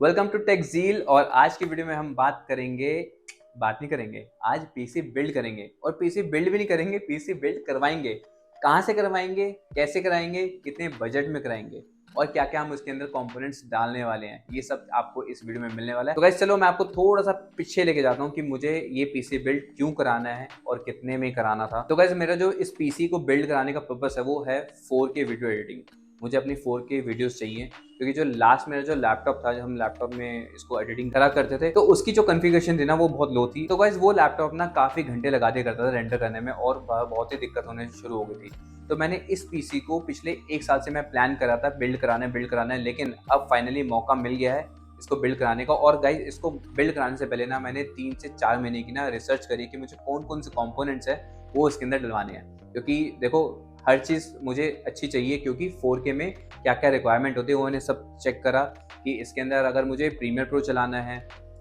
Welcome to टेकजील। और आज की वीडियो में हम बात नहीं करेंगे, आज पीसी बिल्ड करेंगे। और पीसी बिल्ड भी नहीं करेंगे, पीसी बिल्ड करवाएंगे। कहाँ से करवाएंगे, कैसे कराएंगे, कितने बजट में कराएंगे और क्या क्या हम उसके अंदर कंपोनेंट्स डालने वाले हैं, ये सब आपको इस वीडियो में मिलने वाला है। तो गाइस चलो मैं आपको थोड़ा सा पीछे लेके जाता हूँ कि मुझे ये पीसी बिल्ड क्यों कराना है और कितने में कराना था। तो गाइस मेरा जो इस पीसी को बिल्ड कराने का पर्पस है वो है 4K वीडियो एडिटिंग। मुझे अपनी 4K वीडियोस चाहिए, क्योंकि जो लास्ट मेरा जो लैपटॉप था, जो हम लैपटॉप में इसको एडिटिंग करा करते थे, तो उसकी जो कॉन्फ़िगरेशन थी ना वो बहुत लो थी। तो गाइस वो लैपटॉप ना काफ़ी घंटे लगा दिया करता था रेंडर करने में और बहुत ही दिक्कत होने शुरू हो गई थी। तो मैंने इस पीसी को पिछले 1 साल से मैं प्लान कर रहा था बिल्ड कराना है, लेकिन अब फाइनली मौका मिल गया है इसको बिल्ड कराने का। और गाइस इसको बिल्ड कराने से पहले ना मैंने 3 से 4 महीने की ना रिसर्च करी कि मुझे कौन कौन से कंपोनेंट्स है वो इसके अंदर डलवाने हैं। क्योंकि देखो हर चीज़ मुझे अच्छी चाहिए, क्योंकि 4K में क्या क्या रिक्वायरमेंट होती है वो मैंने सब चेक करा कि इसके अंदर अगर मुझे प्रीमियर प्रो चलाना है,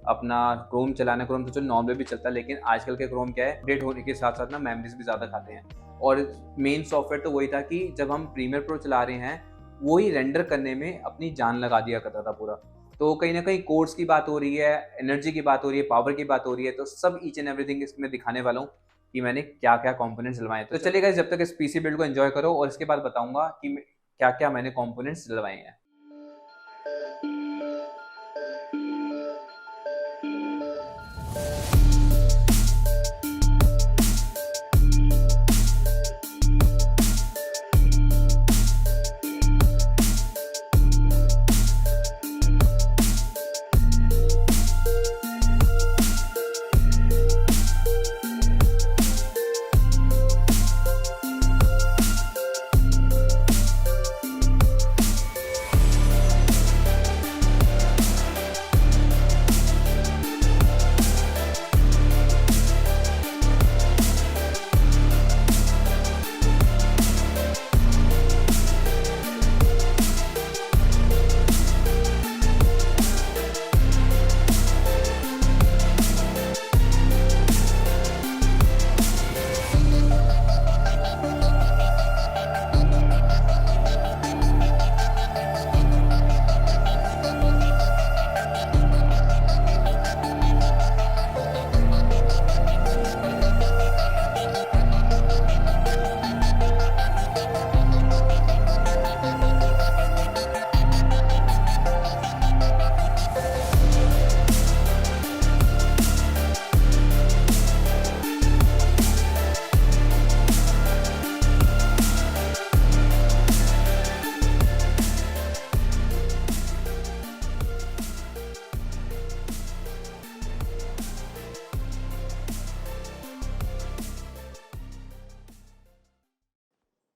अपना क्रोम चलाना है, क्रोम तो चलो नॉर्मल भी चलता है, लेकिन आजकल के क्रोम क्या है, अपडेट होने के साथ साथ ना मेमोरीज भी ज़्यादा खाते हैं। और मेन सॉफ्टवेयर तो वही था कि जब हम प्रीमियर प्रो चला रहे हैं वही रेंडर करने में अपनी जान लगा दिया करता था पूरा। तो कहीं ना कहीं कोर्स की बात हो रही है, एनर्जी की बात हो रही है, पावर की बात हो रही है, तो सब ईच एंड एवरीथिंग इसमें दिखाने वाला हूँ कि मैंने क्या क्या कंपोनेंट्स डलवाए। तो चलिए गाइस जब तक इस पीसी बिल्ड को एंजॉय करो और इसके बाद बताऊंगा कि क्या क्या मैंने कंपोनेंट्स डलवाए हैं।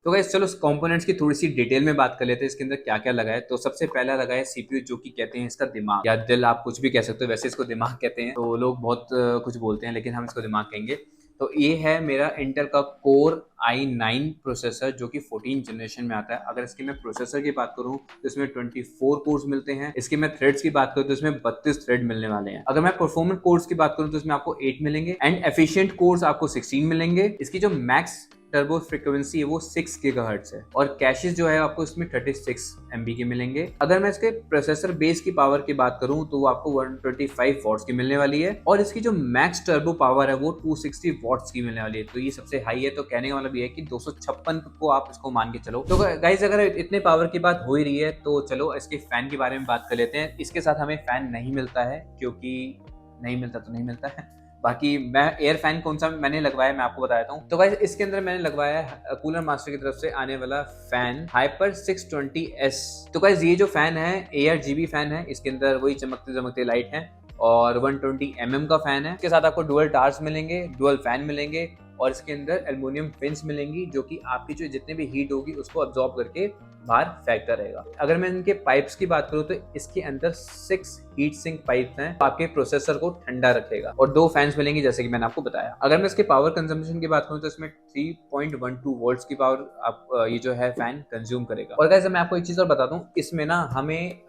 तो गाइस चलो कंपोनेंट्स की थोड़ी सी डिटेल में बात कर लेते हैं, इसके अंदर क्या क्या लगा है। तो सबसे पहला लगा है सीपीयू, जो कि कहते हैं इसका दिमाग या दिल, आप कुछ भी कह सकते हो, वैसे इसको दिमाग कहते हैं। तो लोग बहुत कुछ बोलते हैं, लेकिन हम इसको दिमाग कहेंगे। तो ये है मेरा इंटेल का कोर i9 प्रोसेसर, जो कि 14 जनरेशन में आता है। अगर इसकी मैं प्रोसेसर की बात करूं तो इसमें 24 कोर्स मिलते हैं। इसकी मैं थ्रेड्स की बात करूं तो इसमें 32 थ्रेड मिलने वाले हैं। अगर मैं परफॉर्मेंस कोर्स की बात करूं तो इसमें आपको 8 मिलेंगे एंड एफिशिएंट कोर्स आपको 16 मिलेंगे। इसकी जो मैक्स टर्बो फ्रीक्वेंसी है वो 6 गीगाहर्ट्ज है और कैशेस जो है आपको इसमें 36 MB के मिलेंगे। अगर मैं इसके प्रोसेसर बेस की पावर की बात करूं तो वो आपको 125 वॉट्स की मिलने वाली है और इसकी जो मैक्स टर्बो पावर है वो 260 वॉट्स की मिलने वाली है। तो ये सबसे हाई है। तो कहने का मतलब ये है कि 256 को आप इसको मान के चलो। तो गाइस अगर इतने पावर की बात हो ही रही है तो चलो इसके फैन के बारे में बात कर लेते हैं। इसके साथ हमें फैन नहीं मिलता है, क्योंकि नहीं मिलता तो नहीं मिलता है। बाकी मैं एयर फैन कौन सा मैंने लगवाया मैं आपको बता देता हूँ। तो गाइस इसके अंदर मैंने लगवाया है कूलर मास्टर की तरफ से आने वाला फैन हाइपर 620S। तो गाइस ये जो फैन है ARGB फैन है, इसके अंदर वही चमकते चमकते लाइट है और 120 mm का फैन है। इसके साथ आपको डुअल टार्स मिलेंगे, डुअल फैन मिलेंगे और इसके अंदर एल्युमिनियम फिन्स मिलेंगी, जो कि आपकी जो जितने भी हीट होगी उसको अब्सॉर्ब करके बाहर फेंकता रहेगा। अगर मैं इनके पाइप्स की बात करूं तो इसके अंदर 6 हीट सिंक पाइप्स हैं, आपके प्रोसेसर को ठंडा रखेगा और 2 फैंस मिलेंगी जैसे कि मैंने आपको बताया। अगर मैं इसके पावर कंजम्पशन की बात करूं तो इसमें 3.12 वोल्ट्स की पावर आप ये जो है फैन कंज्यूम करेगा। और गाइस मैं आपको एक चीज और बता दूं, इसमें ना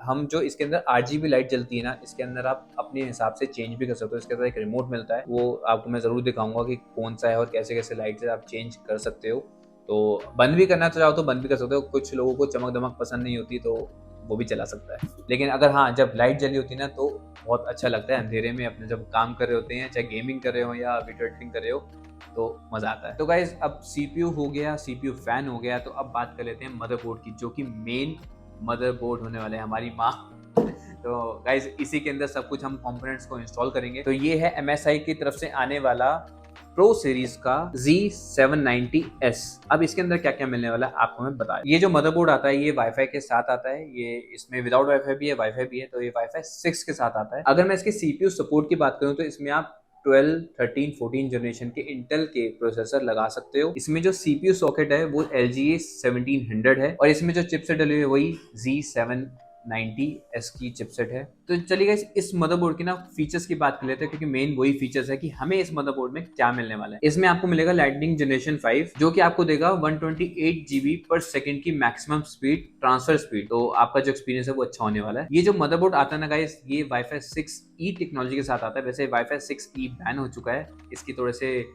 हम जो इसके अंदर RGB लाइट जलती है ना, इसके अंदर आप अपने हिसाब से चेंज भी कर सकते हो। इसके अंदर एक रिमोट मिलता है, वो आपको मैं जरूर दिखाऊंगा कि कौन सा है और कैसे कैसे लाइट आप चेंज कर सकते हो। तो बंद भी करना चाहो तो बंद भी कर सकते हो। कुछ लोगों को चमक दमक पसंद नहीं होती, तो वो भी चला सकता है। लेकिन अगर हाँ जब लाइट जली होती है ना तो बहुत अच्छा लगता है अंधेरे में अपने जब काम कर रहे होते हैं, चाहे गेमिंग कर रहे हो या वीडियो एडिटिंग कर रहे हो, तो मज़ा आता है। तो गाइज अब CPU हो गया, CPU फैन हो गया, तो अब बात कर लेते हैं मदरबोर्ड की, जो कि मेन मदरबोर्ड होने वाले हैं, हमारी माँ। तो गाइज इसी के अंदर सब कुछ हम कंपोनेंट्स को इंस्टॉल करेंगे। तो ये है MSI की तरफ से आने वाला प्रो सीरीज का Z790S। अब इसके अंदर क्या क्या मिलने वाला है आपको मैं बता। ये जो मदरबोर्ड आता है ये वाईफाई के साथ आता है, ये इसमें विदाउट वाईफाई भी है, वाईफाई भी है, तो ये वाईफाई 6 के साथ आता है। अगर मैं इसके CPU सपोर्ट की बात करूं तो इसमें आप 12, 13, 14 जनरेशन के इंटेल के प्रोसेसर लगा सकते हो। इसमें जो CPU सॉकेट है वो LGA 1700 है और इसमें जो चिपसेट डली हुई है वही Z790S की चिपसेट है। तो चलिए गाइस इस मदरबोर्ड की ना फीचर्स की बात कर लेते हैं, क्योंकि मेन वही फीचर्स है कि हमें इस मदरबोर्ड में क्या मिलने वाला है। इसमें आपको मिलेगा लाइटनिंग जनरेशन 5 जो कि आपको देगा 128 GB पर सेकंड की मैक्सिमम स्पीड, ट्रांसफर स्पीड। तो आपका जो एक्सपीरियंस है वो अच्छा होने वाला है। ये जो मदरबोर्ड आता है ना गाइस, ये वाईफाई 6E टेक्नोलॉजी के साथ आता है। वैसे वाईफाई 6E बैन हो चुका है, इसकी थोड़े से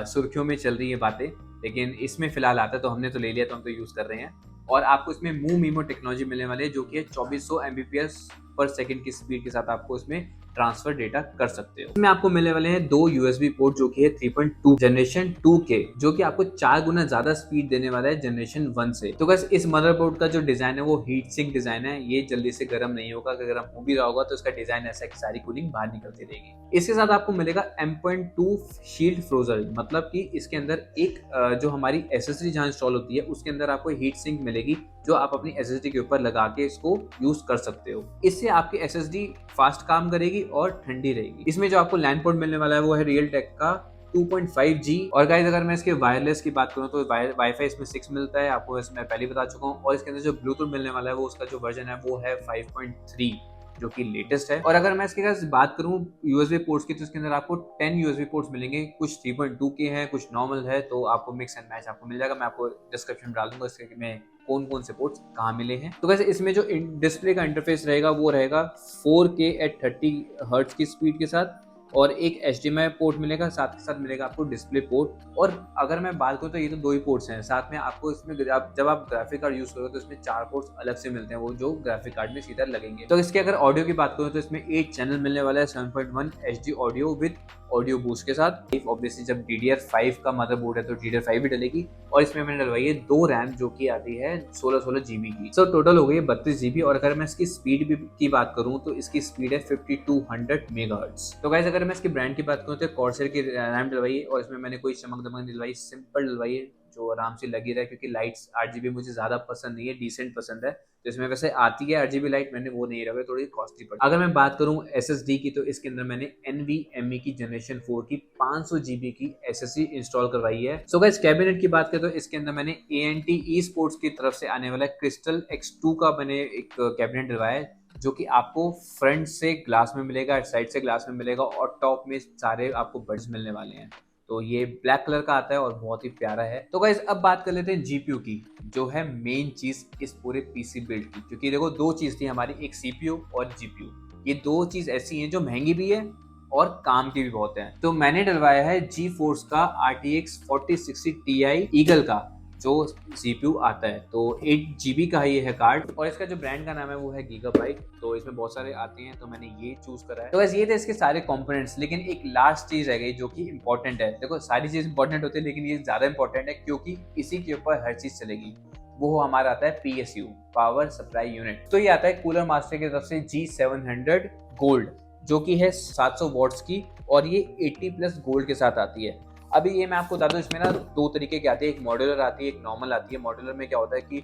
सुर्खियों में चल रही है बातें, लेकिन इसमें फिलहाल आता है तो हमने तो ले लिया, तो हम तो यूज कर रहे हैं। और आपको इसमें मूव मीमो टेक्नोलॉजी मिलने वाली है जो कि 2400 Mbps पर सेकंड की स्पीड के साथ आपको इसमें ट्रांसफर डेटा कर सकते हो। इसमें आपको मिलने वाले हैं 2 USB पोर्ट जो कि है 3.2 जनरेशन 2 के, जो कि आपको 4 गुना ज्यादा स्पीड देने वाला है जनरेशन 1 से। तो बस इस मदरबोर्ड का जो डिजाइन है वो हीट सिंक डिजाइन है, ये जल्दी से गर्म नहीं होगा। अगर गर्म हो भी रहा होगा तो इसका डिजाइन ऐसा है कि सारी कूलिंग बाहर निकलती रहेगी। इसके साथ आपको मिलेगा M.2 शील्ड फ्रोजर, मतलब कि इसके अंदर एक जो हमारी SSD जहां इंस्टॉल होती है उसके अंदर आपको हीट सिंक मिलेगी जो आप अपनी SSD के ऊपर लगा के इसको यूज कर सकते हो। इससे आपकी SSD फास्ट काम करेगी और ठंडी रहेगी। इसमें जो आपको लैंड पोर्ट मिलने वाला है वो है रियलटेक का 2.5G। और गाइस अगर मैं इसके वायरलेस की बात करूं तो वाईफाई इसमें 6 मिलता है, आपको इसमें पहले बता चुका हूं। और इसके अंदर जो ब्लूटूथ मिलने वाला है वो उसका जो वर्जन है वो है 5.3 जो कि लेटेस्ट है। और अगर मैं इसके बात करूं USB पोर्ट्स की तो इसके अंदर आपको 10 USB पोर्ट्स मिलेंगे, कुछ 3.2 के हैं, कुछ नॉर्मल है, तो आपको मिक्स एंड मैच आपको मिल जाएगा। मैं आपको डिस्क्रिप्शन में डाल दूंगा इसके में कौन कौन से पोर्ट्स कहाँ मिले हैं। तो वैसे इसमें जो डिस्प्ले का इंटरफेस रहेगा वो रहेगा 4K एट 30 हर्ट्ज की स्पीड के साथ, और एक HDMI पोर्ट मिलेगा, साथ के साथ मिलेगा आपको डिस्प्ले पोर्ट। और अगर मैं बात करूँ तो ये तो 2 ही पोर्ट्स हैं, साथ में आपको इसमें जब आप ग्राफिक कार्ड यूज करोगे तो इसमें 4 पोर्ट्स अलग से मिलते हैं, वो जो ग्राफिक कार्ड में सीधा लगेंगे। तो इसके अगर ऑडियो की बात करूँ तो इसमें 8 चैनल मिलने वाला है 7.1 HD audio with audio boost के साथ। ऑब्वियसली जब DDR5 का मदरबोर्ड है तो DDR5 भी डलेगी। और इसमें मैंने डलवाई है 2 रैम जो कि आती है 16 GB की। सो टोटल हो गई 32 GB। और अगर मैं इसकी स्पीड की बात करूं तो इसकी स्पीड है 5200 मेगाहर्ट्ज। तो गाइस अगर मैं इसकी ब्रांड की बात करूं तो कॉर्सर की रैम डलवाई है, और इसमें मैंने कोई चमक दमक नहीं डलवाई, सिंपल डलवाई है जो आराम से लगी रहे, क्योंकि लाइट्स 8GB मुझे ज्यादा पसंद नहीं है, डिसेंट पसंद है। तो इसमें वैसे आती है 8GB लाइट, मैंने वो नहीं रखा, थोड़ी कॉस्टली पड़ी। अगर मैं बात करूं SSD की तो इसके अंदर मैंने NVMe की जनरेशन 4 की 500 GB की SSD इंस्टॉल करवाई है। सो गाइस कैबिनेट की बात करें तो इसके अंदर मैंने ANT eSports की तरफ से आने वाला क्रिस्टल X2 का मैंने एक कैबिनेट डलवाया है, जो कि आपको फ्रंट से ग्लास में मिलेगा, साइड से ग्लास में मिलेगा, और टॉप में सारे आपको बड्स मिलने वाले हैं। तो ये ब्लैक कलर का आता है और बहुत ही प्यारा है। तो गाइस अब बात कर लेते हैं GPU की, जो है मेन चीज इस पूरे PC बिल्ड की, क्योंकि देखो 2 चीज थी हमारी, एक CPU और GPU। ये 2 चीज ऐसी हैं जो महंगी भी है और काम की भी बहुत है। तो मैंने डलवाया है GeForce का RTX 4060 Ti ईगल का जो CPU आता है। तो 8GB का ये है कार्ड, और इसका जो ब्रांड का नाम है वो है गीगाबाइट। तो इसमें बहुत सारे आते हैं तो मैंने ये चूज करा है। तो बस ये थे इसके सारे कंपोनेंट्स, लेकिन एक लास्ट चीज रह गई जो कि इंपॉर्टेंट है। देखो सारी चीज इंपॉर्टेंट होती है लेकिन ये ज्यादा इंपॉर्टेंट है क्योंकि इसी के ऊपर हर चीज चलेगी। वो हमारा आता है PSU, पावर सप्लाई यूनिट। तो ये आता है कूलर मास्टर की तरफ से G700 गोल्ड, जो कि है 700 वॉट्स की, और ये 80+ गोल्ड के साथ आती है। अभी ये मैं आपको बता दूं, इसमें ना 2 तरीके की आती है, एक मॉड्यूलर आती है, एक नॉर्मल आती है। मॉड्यूलर में क्या होता है कि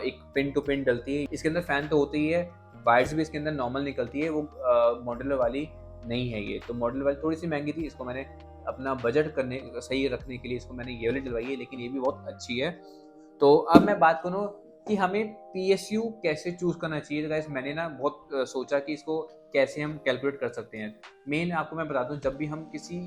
एक पिन टू पिन डलती है, इसके अंदर फैन तो होती ही है, वायर्स भी इसके अंदर नॉर्मल निकलती है, वो मॉड्यूलर वाली नहीं है। ये तो मॉड्यूलर वाली थोड़ी सी महंगी थी, इसको मैंने अपना बजट करने सही रखने के लिए इसको मैंने ये वाली डलवाई है, लेकिन ये भी बहुत अच्छी है। तो अब मैं बात करूँ कि हमें PSU कैसे चूज करना चाहिए। तो गाइस मैंने ना बहुत सोचा कि इसको कैसे हम कैलकुलेट कर सकते हैं। मेन आपको मैं बता दूं, जब भी हम किसी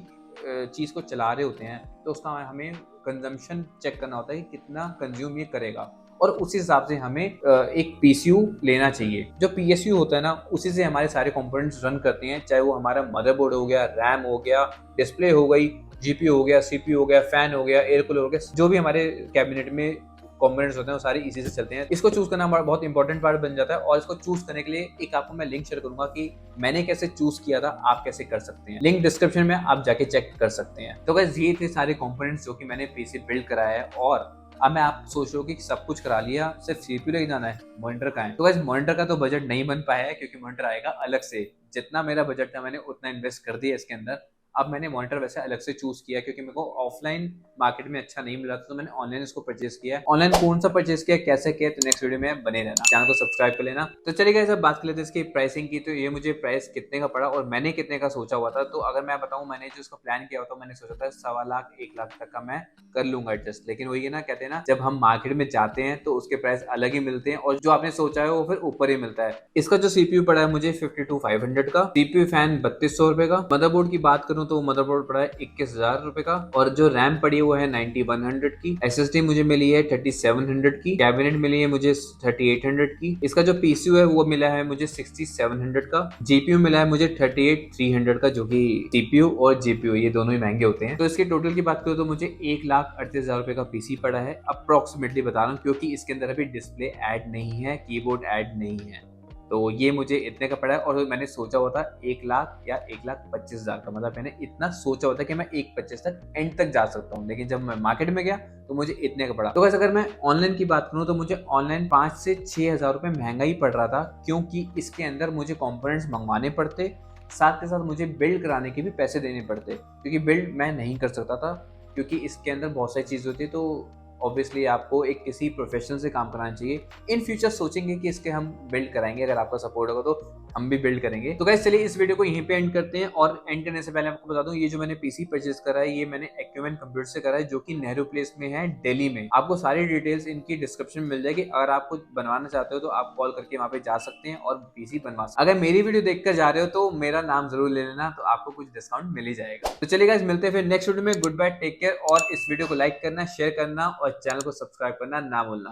चीज़ को चला रहे होते हैं तो उसका हमें कंजम्पशन चेक करना होता है कि कितना कंज्यूम ये करेगा, और उस हिसाब से हमें एक PSU लेना चाहिए। जो PSU होता है ना, उसी से हमारे सारे कंपोनेंट्स रन करते हैं, चाहे वो हमारा मदरबोर्ड हो गया, रैम हो गया, डिस्प्ले हो गई, GPU हो गया, CPU हो गया, फैन हो गया, एयर कूलर हो गया, जो भी हमारे कैबिनेट में कॉम्पोनेंट्स होते हैं वो सारे इसी से चलते हैं। इसको चूज करना बहुत इंपॉर्टेंट पार्ट बन जाता है और इसको चूज करने के लिए एक आपको मैं लिंक शेयर करूंगा कि मैंने कैसे चूज किया था, आप कैसे कर सकते हैं। लिंक डिस्क्रिप्शन में आप जाके चेक कर सकते हैं। तो गाइस ये थे सारे कंपोनेंट्स जो कि मैंने पीसी बिल्ड कराया है। और अब मैं आप सोच रहे हो कि सब कुछ करा लिया, सिर्फ सीपीयू लेके जाना है, मॉनिटर का है। तो गाइस मॉनिटर का तो बजट नहीं बन पाया है क्योंकि मॉनिटर आएगा अलग से। जितना मेरा बजट था मैंने उतना इन्वेस्ट कर दिया इसके अंदर। अब मैंने मॉनिटर वैसे अलग से चूज किया क्योंकि मेरे को ऑफलाइन मार्केट में अच्छा नहीं मिला था, तो मैंने ऑनलाइन इसको परचेस किया है। ऑनलाइन कौन सा परचेस किया, कैसे किया, तो नेक्स्ट वीडियो में बने रहना, चैनल को सब्सक्राइब कर लेना। तो चलिए गाइस अब बात कर लेते हैं इसकी प्राइसिंग की। तो ये मुझे प्राइस कितने का पड़ा और मैंने कितने का सोचा हुआ था। तो अगर मैं बताऊं, मैंने जो इसका प्लान किया हुआ था, मैंने सोचा था 1.25 लाख 1 लाख तक का मैं कर लूंगा एडजस्ट। लेकिन वही है ना, कहते हैं ना, जब हम मार्केट में जाते हैं तो उसके प्राइस अलग ही मिलते हैं और जो आपने सोचा है वो फिर ऊपर ही मिलता है। इसका जो सीपीयू पड़ा है मुझे 52,500 का, सीपीयू फैन 3200 रुपए का। मदरबोर्ड की बात करूं तो मदरबोर्ड पड़ा है 21,000 रुपए का और जो रैम पड़ी है वो है 9100 की। एसएसडी मुझे मिली है 3700 की। कैबिनेट मिली है मुझे 3800 की। इसका जो पीसीयू है वो मिला है मुझे 6700 का। जीपीयू मिला है मुझे 38,300 का, जो कि सीपीयू और जीपीयू ये दोनों ही महंगे होते हैं। तो इसके टोटल की बात करूं तो मुझे 1,38,000 रुपए का पीसी पड़ा है, अप्रोक्सीमेटली बता रहा हूँ, क्योंकि इसके अंदर अभी डिस्प्ले ऐड नहीं है, कीबोर्ड ऐड नहीं है। तो ये मुझे इतने का पड़ा है और मैंने सोचा हुआ था 1 लाख या 1,25,000 का। मतलब मैंने इतना सोचा हुआ था कि मैं 1,25 तक एंड तक जा सकता हूँ, लेकिन जब मैं मार्केट में गया तो मुझे इतने का पड़ा। तो वैसे अगर मैं ऑनलाइन की बात करूँ तो मुझे ऑनलाइन 5 से 6,000 रुपये महंगा ही पड़ रहा था, क्योंकि इसके अंदर मुझे कॉम्पोनेंट्स मंगवाने पड़ते, साथ के साथ मुझे बिल्ड कराने के भी पैसे देने पड़ते, क्योंकि बिल्ड मैं नहीं कर सकता था क्योंकि इसके अंदर बहुत सारी चीज़ होती है। तो ऑब्वियसली आपको एक किसी प्रोफेशनल से काम कराना चाहिए। इन फ्यूचर सोचेंगे कि इसके हम बिल्ड कराएंगे, अगर आपका सपोर्ट होगा तो हम भी बिल्ड करेंगे। तो गाइस चलिए इस वीडियो को यहीं पे एंड करते हैं। और एंड करने से पहले आपको बता दूं, ये जो मैंने पीसी परचेज करा है ये मैंने एक्यूमेंट कंप्यूटर से करा है, जो कि नेहरू प्लेस में है दिल्ली में। आपको सारी डिटेल्स इनकी डिस्क्रिप्शन में मिल जाएगी। अगर आप कुछ बनवाना चाहते हो तो आप कॉल करके वहाँ पे जा सकते हैं और पीसी बनवा सकते हैं। अगर मेरी वीडियो देखकर जा रहे हो तो मेरा नाम जरूर ले लेना, तो आपको कुछ डिस्काउंट मिल ही जाएगा। तो चलिए गाइस मिलते हैं फिर नेक्स्ट वीडियो में। Good bye, take care. और इस वीडियो को लाइक करना, शेयर करना और चैनल को सब्सक्राइब करना ना भूलना।